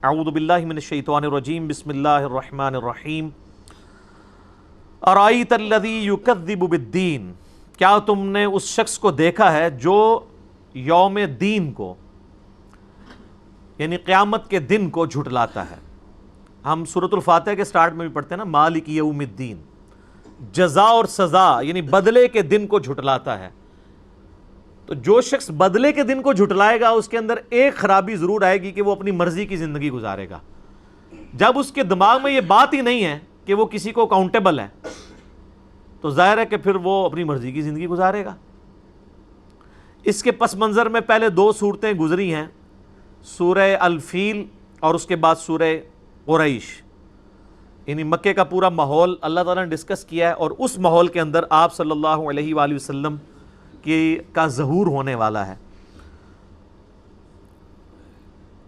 اعوذ باللہ من الشیطان الرجیم بسم اللہ الرحمن الرحیم ارائیت الذی یکذب بالدین، کیا تم نے اس شخص کو دیکھا ہے جو یوم دین کو یعنی قیامت کے دن کو جھٹلاتا ہے۔ ہم سورۃ الفاتحہ کے سٹارٹ میں بھی پڑھتے ہیں نا، مالک یوم الدین، جزا اور سزا یعنی بدلے کے دن کو جھٹلاتا ہے۔ تو جو شخص بدلے کے دن کو جھٹلائے گا اس کے اندر ایک خرابی ضرور آئے گی کہ وہ اپنی مرضی کی زندگی گزارے گا۔ جب اس کے دماغ میں یہ بات ہی نہیں ہے کہ وہ کسی کو اکاؤنٹیبل ہے تو ظاہر ہے کہ پھر وہ اپنی مرضی کی زندگی گزارے گا۔ اس کے پس منظر میں پہلے دو صورتیں گزری ہیں، سورہ الفیل اور اس کے بعد سورہ قریش، یعنی مکے کا پورا ماحول اللہ تعالیٰ نے ڈسکس کیا ہے، اور اس ماحول کے اندر آپ صلی اللہ علیہ وآلہ وسلم کا ظہور ہونے والا ہے۔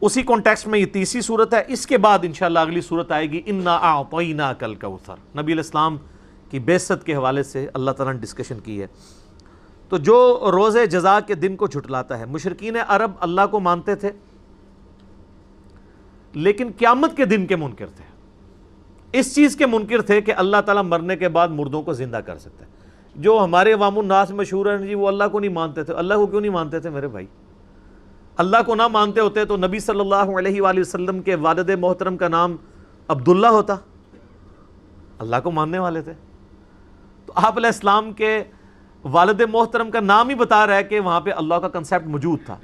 اسی کانٹیکسٹ میں یہ تیسری صورت ہے۔ اس کے بعد انشاءاللہ اگلی صورت آئے گی انا اعطیناک الکوثر، نبی علیہ السلام کی بعثت کے حوالے سے اللہ تعالیٰ نے ڈسکشن کی ہے۔ تو جو روز جزا کے دن کو جھٹلاتا ہے، مشرکین عرب اللہ کو مانتے تھے لیکن قیامت کے دن کے منکر تھے، اس چیز کے منکر تھے کہ اللہ تعالیٰ مرنے کے بعد مردوں کو زندہ کر سکتا ہے۔ جو ہمارے عوام الناس مشہور ہیں جی وہ اللہ کو نہیں مانتے تھے۔ اللہ کو کیوں نہیں مانتے تھے میرے بھائی؟ اللہ کو نہ مانتے ہوتے تو نبی صلی اللہ علیہ وآلہ وسلم کے والد محترم کا نام عبداللہ ہوتا، اللہ کو ماننے والے تھے۔ تو آپ علیہ السلام کے والد محترم کا نام ہی بتا رہا ہے کہ وہاں پہ اللہ کا کنسیپٹ موجود تھا۔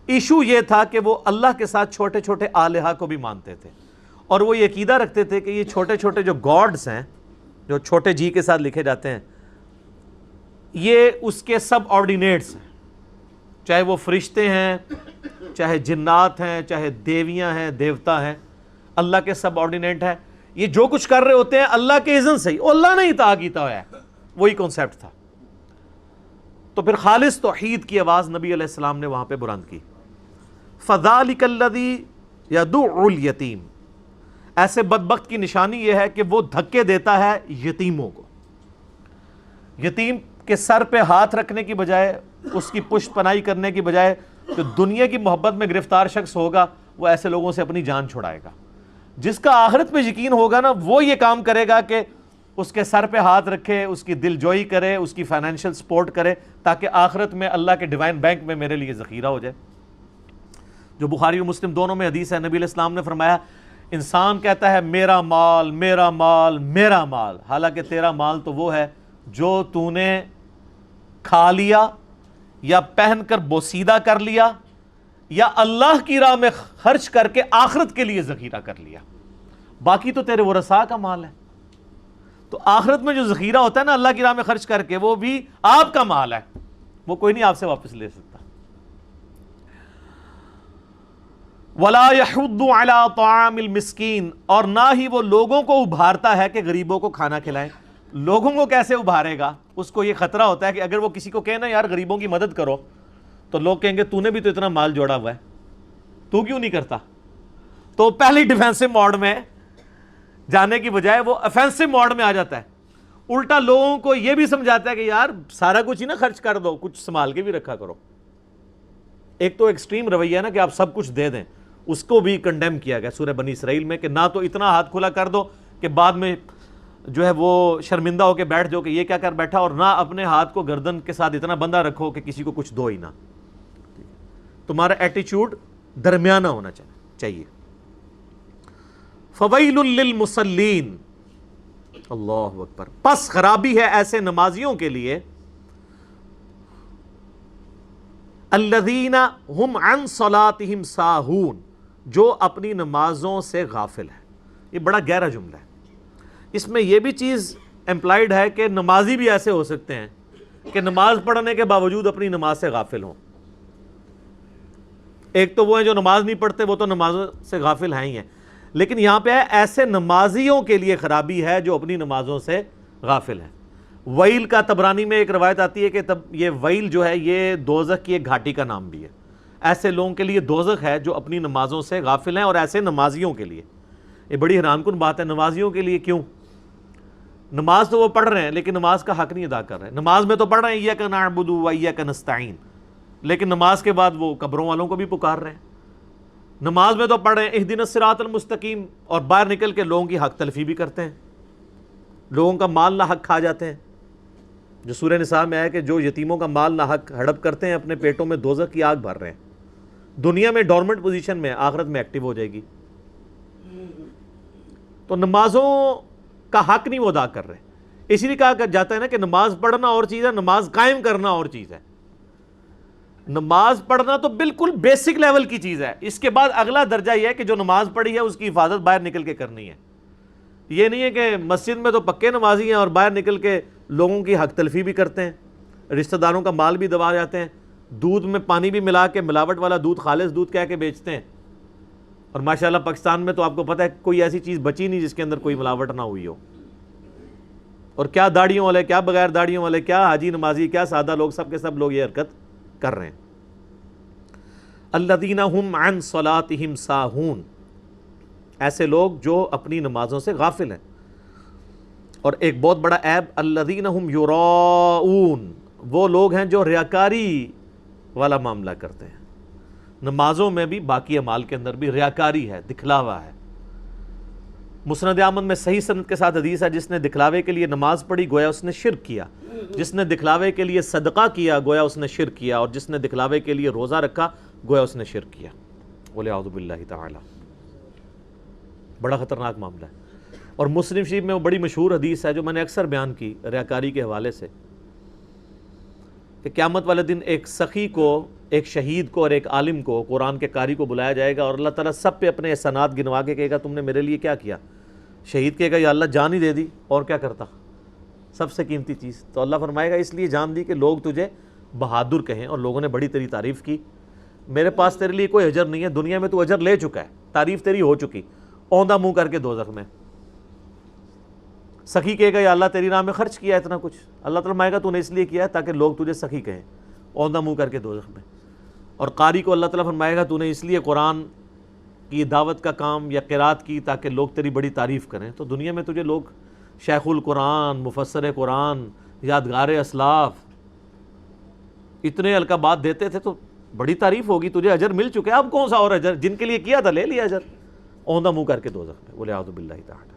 ایشو یہ تھا کہ وہ اللہ کے ساتھ چھوٹے چھوٹے آلہہ کو بھی مانتے تھے، اور وہ یہ عقیدہ رکھتے تھے کہ یہ چھوٹے چھوٹے جو گاڈز ہیں، جو چھوٹے جی کے ساتھ لکھے جاتے ہیں، یہ اس کے سب آرڈینیٹس ہیں، چاہے وہ فرشتے ہیں، چاہے جنات ہیں، چاہے دیویاں ہیں، دیوتا ہیں، اللہ کے سب آرڈینیٹ ہیں۔ یہ جو کچھ کر رہے ہوتے ہیں اللہ کے اذن سے ہی، وہ اللہ نے عطا کیتا ہوا ہے، وہی کانسیپٹ تھا۔ تو پھر خالص توحید کی آواز نبی علیہ السلام نے وہاں پہ بلند کی، فَذَلِكَ الَّذِي يَدُعُّ الْيَتِيمَ، ایسے بدبخت کی نشانی یہ ہے کہ وہ دھکے دیتا ہے یتیموں کو۔ یتیم کے سر پہ ہاتھ رکھنے کی بجائے، اس کی پشت پناہی کرنے کی بجائے، جو دنیا کی محبت میں گرفتار شخص ہوگا وہ ایسے لوگوں سے اپنی جان چھڑائے گا۔ جس کا آخرت پہ یقین ہوگا نا وہ یہ کام کرے گا کہ اس کے سر پہ ہاتھ رکھے، اس کی دل جوئی کرے، اس کی فائنینشیل سپورٹ کرے، تاکہ آخرت میں اللہ کے ڈیوائن بینک میں میرے لیے ذخیرہ ہو جائے۔ جو بخاری و مسلم دونوں میں حدیث ہے، نبی علیہ السلام نے فرمایا انسان کہتا ہے میرا مال میرا مال میرا مال، حالانکہ تیرا مال تو وہ ہے جو تو نے کھا لیا یا پہن کر بوسیدہ کر لیا یا اللہ کی راہ میں خرچ کر کے آخرت کے لیے ذخیرہ کر لیا، باقی تو تیرے ورثاء کا مال ہے۔ تو آخرت میں جو ذخیرہ ہوتا ہے نا اللہ کی راہ میں خرچ کر کے، وہ بھی آپ کا مال ہے، وہ کوئی نہیں آپ سے واپس لے سکتا۔ وَلَا يَحُضُّ عَلَىٰ طَعَامِ الْمِسْكِينِ، اور نہ ہی وہ لوگوں کو ابھارتا ہے کہ غریبوں کو کھانا کھلائیں۔ لوگوں کو کیسے ابھارے گا؟ اس کو یہ خطرہ ہوتا ہے کہ اگر وہ کسی کو کہے نا یار غریبوں کی مدد کرو، تو لوگ کہیں گے تو نے بھی تو اتنا مال جوڑا ہوا ہے، تو کیوں نہیں کرتا؟ تو پہلی ڈیفینسو موڈ میں جانے کی بجائے وہ افینسو موڈ میں آ جاتا ہے۔ الٹا لوگوں کو یہ بھی سمجھاتا ہے کہ یار سارا کچھ ہی نہ خرچ کر دو، کچھ سنبھال کے بھی رکھا کرو۔ ایک تو ایکسٹریم رویہ ہے نا کہ آپ سب کچھ دے دیں، اس کو بھی کنڈیم کیا گیا سورہ بنی اسرائیل میں کہ نہ تو اتنا ہاتھ کھلا کر دو کہ بعد میں جو ہے وہ شرمندہ ہو کے بیٹھ جاؤ کہ یہ کیا کر بیٹھا، اور نہ اپنے ہاتھ کو گردن کے ساتھ اتنا بندہ رکھو کہ کسی کو کچھ دو ہی نہ۔ تمہارا ایٹیچیوڈ درمیانہ ہونا چاہیے۔ فَوَيْلٌ لِّلْمُصَلِّينَ، اللہ اکبر، پس خرابی ہے ایسے نمازیوں کے لیے، الَّذِينَ هُمْ عَنْ صَلَاتِهِمْ سَاهُونَ، جو اپنی نمازوں سے غافل ہے۔ یہ بڑا گہرا جملہ ہے، اس میں یہ بھی چیز امپلائیڈ ہے کہ نمازی بھی ایسے ہو سکتے ہیں کہ نماز پڑھنے کے باوجود اپنی نماز سے غافل ہوں۔ ایک تو وہ ہیں جو نماز نہیں پڑھتے، وہ تو نماز سے غافل ہیں ہی ہیں، لیکن یہاں پہ ہے ایسے نمازیوں کے لیے خرابی ہے جو اپنی نمازوں سے غافل ہیں۔ ویل کا طبرانی میں ایک روایت آتی ہے کہ یہ ویل جو ہے یہ دوزخ کی ایک گھاٹی کا نام بھی ہے۔ ایسے لوگوں کے لیے دوزخ ہے جو اپنی نمازوں سے غافل ہیں، اور ایسے نمازیوں کے لیے یہ بڑی حیران کن بات ہے۔ نمازیوں کے لیے کیوں؟ نماز تو وہ پڑھ رہے ہیں لیکن نماز کا حق نہیں ادا کر رہے ہیں۔ نماز میں تو پڑھ رہے ہیں ایاک نعبد و ایاک نستعین، لیکن نماز کے بعد وہ قبروں والوں کو بھی پکار رہے ہیں۔ نماز میں تو پڑھ رہے ہیں اہدنا الصراط المستقیم، اور باہر نکل کے لوگوں کی حق تلفی بھی کرتے ہیں، لوگوں کا مال نہ حق کھا جاتے ہیں۔ جو سورہ نساء میں ہے کہ جو یتیموں کا مال نہ حق ہڑپ کرتے ہیں اپنے پیٹوں میں دوزخ کی آگ بھر رہے ہیں۔ دنیا میں ڈورمنٹ پوزیشن میں، آخرت میں ایکٹیو ہو جائے گی۔ تو نمازوں کا حق نہیں وہ ادا کر رہے، اسی لیے کہا جاتا ہے نا کہ نماز پڑھنا اور چیز ہے، نماز قائم کرنا اور چیز ہے۔ نماز پڑھنا تو بالکل بیسک لیول کی چیز ہے، اس کے بعد اگلا درجہ یہ ہے کہ جو نماز پڑھی ہے اس کی حفاظت باہر نکل کے کرنی ہے۔ یہ نہیں ہے کہ مسجد میں تو پکے نمازی ہیں اور باہر نکل کے لوگوں کی حق تلفی بھی کرتے ہیں، رشتہ داروں کا مال بھی دبا جاتے ہیں، دودھ میں پانی بھی ملا کے ملاوٹ والا دودھ خالص دودھ کہہ کے بیچتے ہیں۔ اور ماشاءاللہ پاکستان میں تو آپ کو پتہ ہے کوئی ایسی چیز بچی نہیں جس کے اندر کوئی ملاوٹ نہ ہوئی ہو۔ اور کیا داڑھیوں والے، کیا بغیر داڑھیوں والے، کیا حاجی نمازی، کیا سادہ لوگ، سب کے سب لوگ یہ حرکت کر رہے ہیں۔ الذین هم عن صلاتهم ساہون، ایسے لوگ جو اپنی نمازوں سے غافل ہیں۔ اور ایک بہت بڑا عیب الذین هم یراؤون، وہ لوگ ہیں جو ریاکاری والا معاملہ کرتے ہیں۔ نمازوں میں بھی باقی اعمال کے اندر بھی ریاکاری ہے، دکھلاوا ہے۔ مسند احمد میں صحیح سند کے ساتھ حدیث ہے، جس نے دکھلاوے کے لیے نماز پڑھی گویا اس نے شرک کیا، جس نے دکھلاوے کے لیے صدقہ کیا گویا اس نے شرک کیا، اور جس نے دکھلاوے کے لیے روزہ رکھا گویا اس نے شرک کیا۔ وَلِعَوْذُ بِاللَّهِ تعالی، بڑا خطرناک معاملہ ہے۔ اور مسلم شریف میں وہ بڑی مشہور حدیث ہے جو میں نے اکثر بیان کی ریاکاری کے حوالے سے، کہ قیامت والے دن ایک سخی کو، ایک شہید کو اور ایک عالم کو، قرآن کے قاری کو بلایا جائے گا، اور اللہ تعالیٰ سب پہ اپنے احسانات گنوا کے کہے گا تم نے میرے لیے کیا کیا۔ شہید کہے گا یا اللہ جان ہی دے دی، اور کیا کرتا، سب سے قیمتی چیز۔ تو اللہ فرمائے گا اس لیے جان دی کہ لوگ تجھے بہادر کہیں، اور لوگوں نے بڑی تیری تعریف کی۔ میرے پاس تیرے لیے کوئی اجر نہیں ہے، دنیا میں تو اجر لے چکا ہے، تعریف تیری ہو چکی، اوندھا منہ کر کے دوزخ میں۔ سخی کہے گا یا اللہ تیری راہ میں خرچ کیا اتنا کچھ، اللہ تعالیٰ فرمائے گا تو نے اس لیے کیا ہے تاکہ لوگ تجھے سخی کہیں، اوندھا منہ کر کے دوزخ میں۔ اور قاری کو اللہ تعالیٰ فرمائے گا تو نے اس لیے قرآن کی دعوت کا کام یا قرات کی تاکہ لوگ تیری بڑی تعریف کریں۔ تو دنیا میں تجھے لوگ شیخ القرآن، مفسر قرآن، یادگار اسلاف، اتنے القابات دیتے تھے، تو بڑی تعریف ہوگی، تجھے اجر مل چکے، اب کون سا اور اجر، جن کے لیے کیا تھا لے لیا اجر، اوندھا منہ کر کے دوزخ میں۔ وَلِعَوْذُ بِاللَّهِ تعالی۔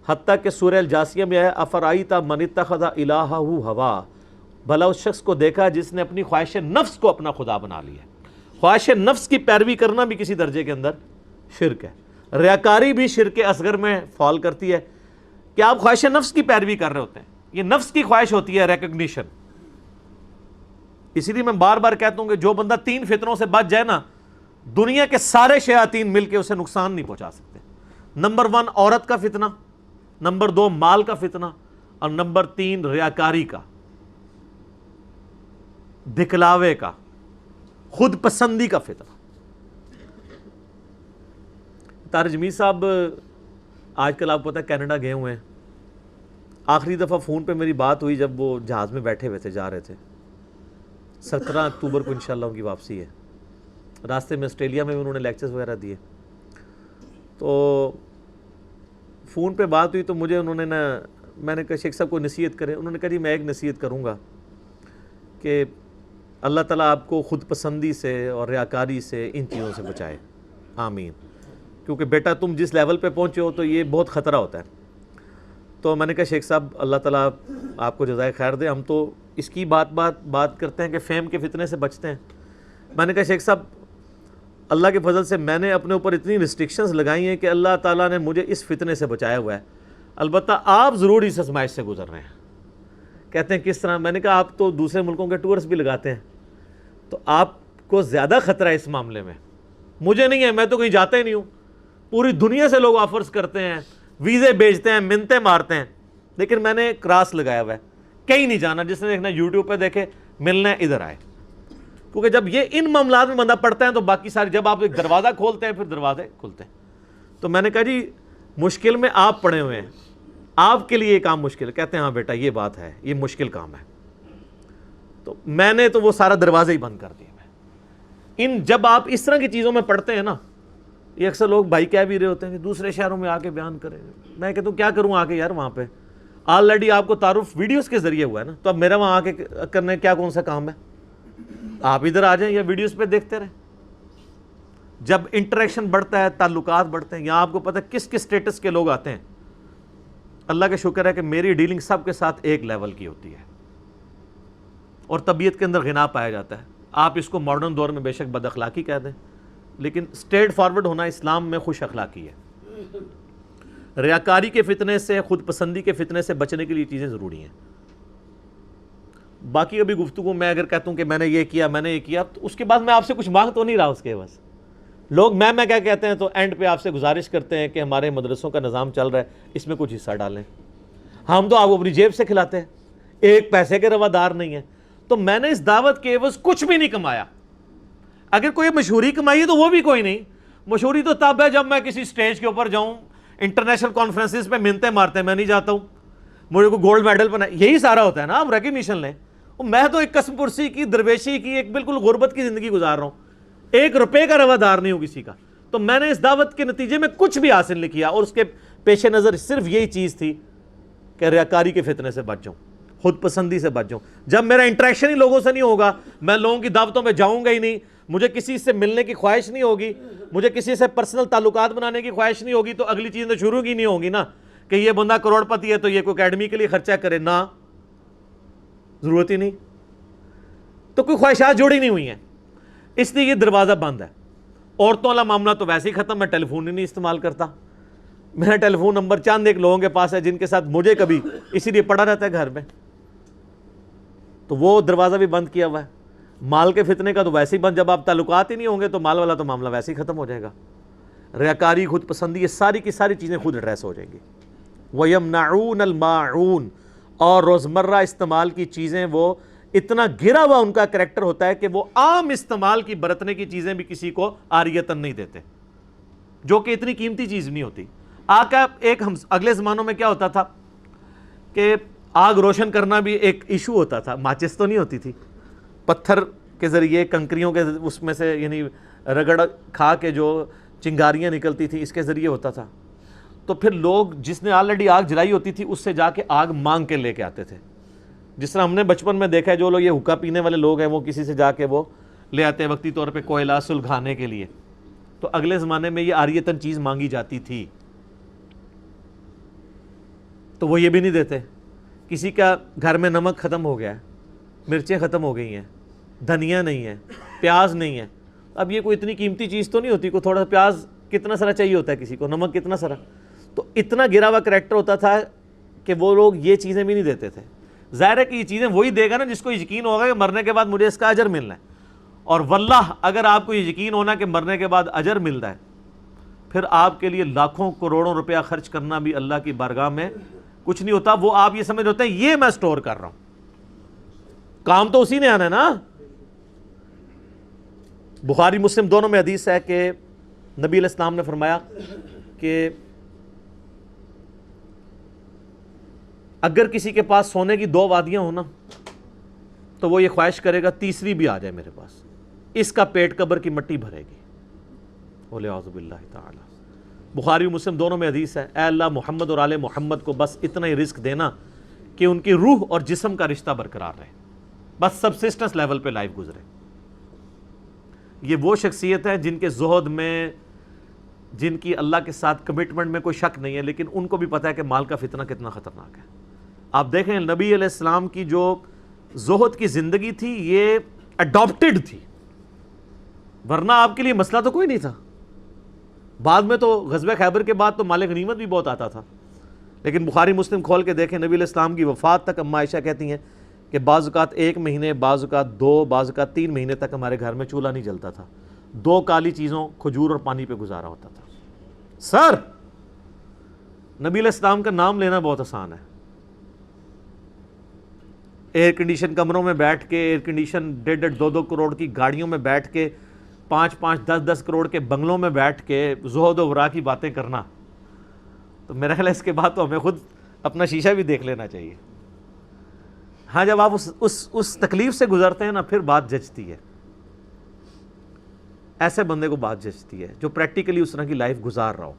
حتیٰ کہ سورہ الجاسیہ میں ہے افرائیت من اتخذ الہہ ہوا، بھلا اس شخص کو دیکھا جس نے اپنی خواہش نفس کو اپنا خدا بنا لیا۔ خواہش نفس کی پیروی کرنا بھی کسی درجے کے اندر شرک ہے۔ ریاکاری بھی شرک اصغر میں فال کرتی ہے کہ آپ خواہش نفس کی پیروی کر رہے ہوتے ہیں، یہ نفس کی خواہش ہوتی ہے ریکگنیشن۔ اسی لیے میں بار بار کہتا ہوں کہ جو بندہ 3 فتنوں سے بچ جائے نا، دنیا کے سارے شیاطین مل کے اسے نقصان نہیں پہنچا سکتے۔ نمبر 1 عورت کا فتنہ، نمبر 2 مال کا فتنہ، اور نمبر 3 ریاکاری کا، دکھلاوے کا، خود پسندی کا فتنہ۔ طارق جمیل صاحب آج کل آپ کو پتہ ہے کینیڈا گئے ہوئے ہیں۔ آخری دفعہ فون پہ میری بات ہوئی جب وہ جہاز میں بیٹھے ہوئے تھے، جا رہے تھے۔ 17 اکتوبر کو انشاءاللہ ان کی واپسی ہے۔ راستے میں آسٹریلیا میں بھی انہوں نے لیکچرز وغیرہ دیے، تو فون پہ بات ہوئی تو مجھے انہوں نے میں نے کہا شیخ صاحب کو نصیحت کریں۔ انہوں نے کہا جی میں ایک نصیحت کروں گا کہ اللہ تعالیٰ آپ کو خود پسندی سے اور ریاکاری سے، ان چیزوں سے بچائے، آمین۔ کیونکہ بیٹا تم جس لیول پہ پہنچے ہو تو یہ بہت خطرہ ہوتا ہے۔ تو میں نے کہا شیخ صاحب اللہ تعالیٰ آپ کو جزائے خیر دے، ہم تو اس کی بات کرتے ہیں کہ فیم کے فتنے سے بچتے ہیں۔ میں نے کہا شیخ صاحب اللہ کے فضل سے میں نے اپنے اوپر اتنی ریسٹرکشنز لگائی ہیں کہ اللہ تعالیٰ نے مجھے اس فتنے سے بچایا ہوا ہے، البتہ آپ ضرور اس آزمائش سے گزر رہے ہیں۔ کہتے ہیں کس طرح؟ میں نے کہا آپ تو دوسرے ملکوں کے ٹورس بھی لگاتے ہیں، تو آپ کو زیادہ خطرہ ہے اس معاملے میں، مجھے نہیں ہے، میں تو کہیں جاتا ہی نہیں ہوں۔ پوری دنیا سے لوگ آفرز کرتے ہیں، ویزے بھیجتے ہیں، منتیں مارتے ہیں، لیکن میں نے کراس لگایا ہوا ہے، کہیں نہیں جانا۔ جس نے دیکھنا یوٹیوب پہ دیکھے، ملنا ہے ادھر آئے۔ کیونکہ جب یہ ان معاملات میں بندہ پڑتا ہے تو باقی ساری، جب آپ ایک دروازہ کھولتے ہیں پھر دروازے کھلتے ہیں۔ تو میں نے کہا جی مشکل میں آپ پڑے ہوئے ہیں، آپ کے لیے یہ کام مشکل ہے۔ کہتے ہیں ہاں بیٹا یہ بات ہے، یہ مشکل کام ہے۔ تو میں نے تو وہ سارا دروازہ ہی بند کر دیا۔ جب آپ اس طرح کی چیزوں میں پڑھتے ہیں نا، یہ اکثر لوگ بھائی کہہ بھی رہے ہوتے ہیں کہ دوسرے شہروں میں آ کے بیان کریں۔ میں کہتا ہوں کیا کروں آ کے یار، وہاں پہ آلریڈی آپ کو تعارف ویڈیوز کے ذریعے ہوا ہے نا، تو اب میرا وہاں آ کے کرنے کیا کون سا کام ہے؟ آپ ادھر آ جائیں یا ویڈیوز پہ دیکھتے رہیں۔ جب انٹریکشن بڑھتا ہے تعلقات بڑھتے ہیں. یہاں آپ کو پتہ ہے کس کس سٹیٹس کے لوگ آتے ہیں. اللہ کا شکر ہے کہ میری ڈیلنگ سب کے ساتھ ایک لیول کی ہوتی ہے اور طبیعت کے اندر غنا پایا جاتا ہے. آپ اس کو ماڈرن دور میں بے شک بد اخلاقی کہہ دیں, لیکن اسٹریٹ فارورڈ ہونا اسلام میں خوش اخلاقی ہے. ریاکاری کے فتنے سے, خود پسندی کے فتنے سے بچنے کے لیے چیزیں ضروری ہیں. باقی ابھی گفتگو میں اگر کہتا ہوں کہ میں نے یہ کیا, میں نے یہ کیا, تو اس کے بعد میں آپ سے کچھ مانگ تو نہیں رہا اس کے بس. لوگ میں کیا کہتے ہیں تو اینڈ پہ آپ سے گزارش کرتے ہیں کہ ہمارے مدرسوں کا نظام چل رہا ہے, اس میں کچھ حصہ ڈالیں. ہم تو آپ کو اپنی جیب سے کھلاتے ہیں, ایک پیسے کے روادار نہیں ہیں. تو میں نے اس دعوت کے عوض کچھ بھی نہیں کمایا. اگر کوئی مشہوری کمائی ہے تو وہ بھی کوئی نہیں. مشہوری تو تب ہے جب میں کسی سٹیج کے اوپر جاؤں, انٹرنیشنل کانفرنسز پہ منتیں مارتے ہیں, میں نہیں جاتا ہوں, مجھے کو گولڈ میڈل بنا, یہی سارا ہوتا ہے نا. آپ ریکگنیشن لیں. میں تو ایک قسم پرسی کی, درویشی کی, ایک بالکل غربت کی زندگی گزار رہا ہوں, ایک روپے کا روادار نہیں ہوں کسی کا. تو میں نے اس دعوت کے نتیجے میں کچھ بھی حاصل نہیں کیا, اور اس کے پیش نظر صرف یہی چیز تھی کہ ریاکاری کے فتنے سے بچ جاؤں, خود پسندی سے بچ جاؤں. جب میرا انٹریکشن ہی لوگوں سے نہیں ہوگا, میں لوگوں کی دعوتوں میں جاؤں گا ہی نہیں, مجھے کسی سے ملنے کی خواہش نہیں ہوگی, مجھے کسی سے پرسنل تعلقات بنانے کی خواہش نہیں ہوگی, تو اگلی چیز تو شروع کی نہیں ہوگی نا کہ یہ بندہ کروڑ پتی ہے تو یہ کوئی اکیڈمی کے لیے خرچہ کرے. نہ, ضرورت ہی نہیں. تو کوئی خواہشات جوڑی نہیں ہوئی ہیں, اس لیے یہ دروازہ بند ہے. عورتوں والا معاملہ تو ویسے ہی ختم. میں ٹیلی فون ہی نہیں استعمال کرتا. میرا ٹیلی فون نمبر چند ایک لوگوں کے پاس ہے جن کے ساتھ مجھے کبھی اسی لیے پڑا رہتا ہے گھر میں, تو وہ دروازہ بھی بند کیا ہوا ہے. مال کے فتنے کا تو ویسے ہی بند, جب آپ تعلقات ہی نہیں ہوں گے تو مال والا تو معاملہ ویسے ہی ختم ہو جائے گا. ریاکاری, خود پسندی, یہ ساری کی ساری چیزیں خود ایڈریس ہو جائیں گی. وَيَمْنَعُونَ الْمَاعُونَ, اور روزمرہ استعمال کی چیزیں وہ اتنا گرا ہوا ان کا کریکٹر ہوتا ہے کہ وہ عام استعمال کی برتنے کی چیزیں بھی کسی کو عاریتاً نہیں دیتے, جو کہ اتنی قیمتی چیز نہیں ہوتی. آقا ایک اگلے زمانوں میں کیا ہوتا تھا کہ آگ روشن کرنا بھی ایک ایشو ہوتا تھا. ماچس تو نہیں ہوتی تھی, پتھر کے ذریعے, کنکریوں کے اس میں سے یعنی رگڑ کھا کے جو چنگاریاں نکلتی تھی, اس کے ذریعے ہوتا تھا. تو پھر لوگ جس نے آلریڈی آگ جلائی ہوتی تھی اس سے جا کے آگ مانگ کے لے کے آتے تھے. جس طرح ہم نے بچپن میں دیکھا ہے, جو لوگ یہ حقہ پینے والے لوگ ہیں وہ کسی سے جا کے وہ لے آتے ہیں وقتی طور پہ کوئلہ سلگھانے کے لیے. تو اگلے زمانے میں یہ عاریتاً چیز مانگی جاتی تھی, تو وہ یہ بھی نہیں دیتے. کسی کا گھر میں نمک ختم ہو گیا ہے, مرچیں ختم ہو گئی ہیں, دھنیا نہیں ہے, پیاز نہیں ہے. اب یہ کوئی اتنی قیمتی چیز تو نہیں ہوتی, کوئی تھوڑا سا پیاز کتنا سارا چاہیے ہوتا ہے کسی کو, نمک کتنا سارا. تو اتنا گرا ہوا کریکٹر ہوتا تھا کہ وہ لوگ یہ چیزیں بھی نہیں دیتے تھے. ظاہر ہے کہ یہ چیزیں وہی دے گا نا جس کو یقین ہوگا کہ مرنے کے بعد مجھے اس کا اجر ملنا ہے. اور واللہ اگر آپ کو یہ یقین ہونا کہ مرنے کے بعد اجر ملتا ہے, پھر آپ کے لیے لاکھوں کروڑوں روپیہ خرچ کرنا بھی اللہ کی بارگاہ میں کچھ نہیں ہوتا. وہ آپ یہ سمجھ ہوتے ہیں یہ میں سٹور کر رہا ہوں, کام تو اسی نے آنا ہے نا. بخاری مسلم دونوں میں حدیث ہے کہ نبی علیہ السلام نے فرمایا کہ اگر کسی کے پاس سونے کی 2 وادیاں ہوں نا تو وہ یہ خواہش کرے گا تیسری بھی آ جائے میرے پاس, اس کا پیٹ قبر کی مٹی بھرے گی. وَلِعَوْذُ بِاللَّهِ تعالی. بخاری و مسلم دونوں میں حدیث ہے, اے اللہ محمد اور آل محمد کو بس اتنا ہی رزق دینا کہ ان کی روح اور جسم کا رشتہ برقرار رہے, بس سبسسٹنس لیول پہ لائف گزرے. یہ وہ شخصیت ہے جن کے زہد میں, جن کی اللہ کے ساتھ کمٹمنٹ میں کوئی شک نہیں ہے, لیکن ان کو بھی پتہ ہے کہ مال کا فتنہ کتنا خطرناک ہے. آپ دیکھیں نبی علیہ السلام کی جو زہد کی زندگی تھی یہ اڈاپٹڈ تھی, ورنہ آپ کے لیے مسئلہ تو کوئی نہیں تھا. بعد میں تو غزوہ خیبر کے بعد تو مال غنیمت بھی بہت آتا تھا, لیکن بخاری مسلم کھول کے دیکھیں نبی علیہ السلام کی وفات تک اماں عائشہ کہتی ہیں کہ بعض اوقات 1 مہینے, بعض اوقات 2, بعض اوقات 3 مہینے تک ہمارے گھر میں چولہا نہیں جلتا تھا. 2 کالی چیزوں, کھجور اور پانی پہ گزارا ہوتا تھا. سر, نبی علیہ السلام کا نام لینا بہت آسان ہے. ایئر کنڈیشن کمروں میں بیٹھ کے, ایئر کنڈیشن 1.5 2 کروڑ کی گاڑیوں میں بیٹھ کے, 5 10 کروڑ کے بنگلوں میں بیٹھ کے زہد و ورا کی باتیں کرنا, تو میرا خیال ہے اس کے بعد تو ہمیں خود اپنا شیشہ بھی دیکھ لینا چاہیے. ہاں, جب آپ اس تکلیف سے گزرتے ہیں نا پھر بات جچتی ہے. ایسے بندے کو بات جچتی ہے جو پریکٹیکلی اس طرح کی لائف گزار رہا ہو.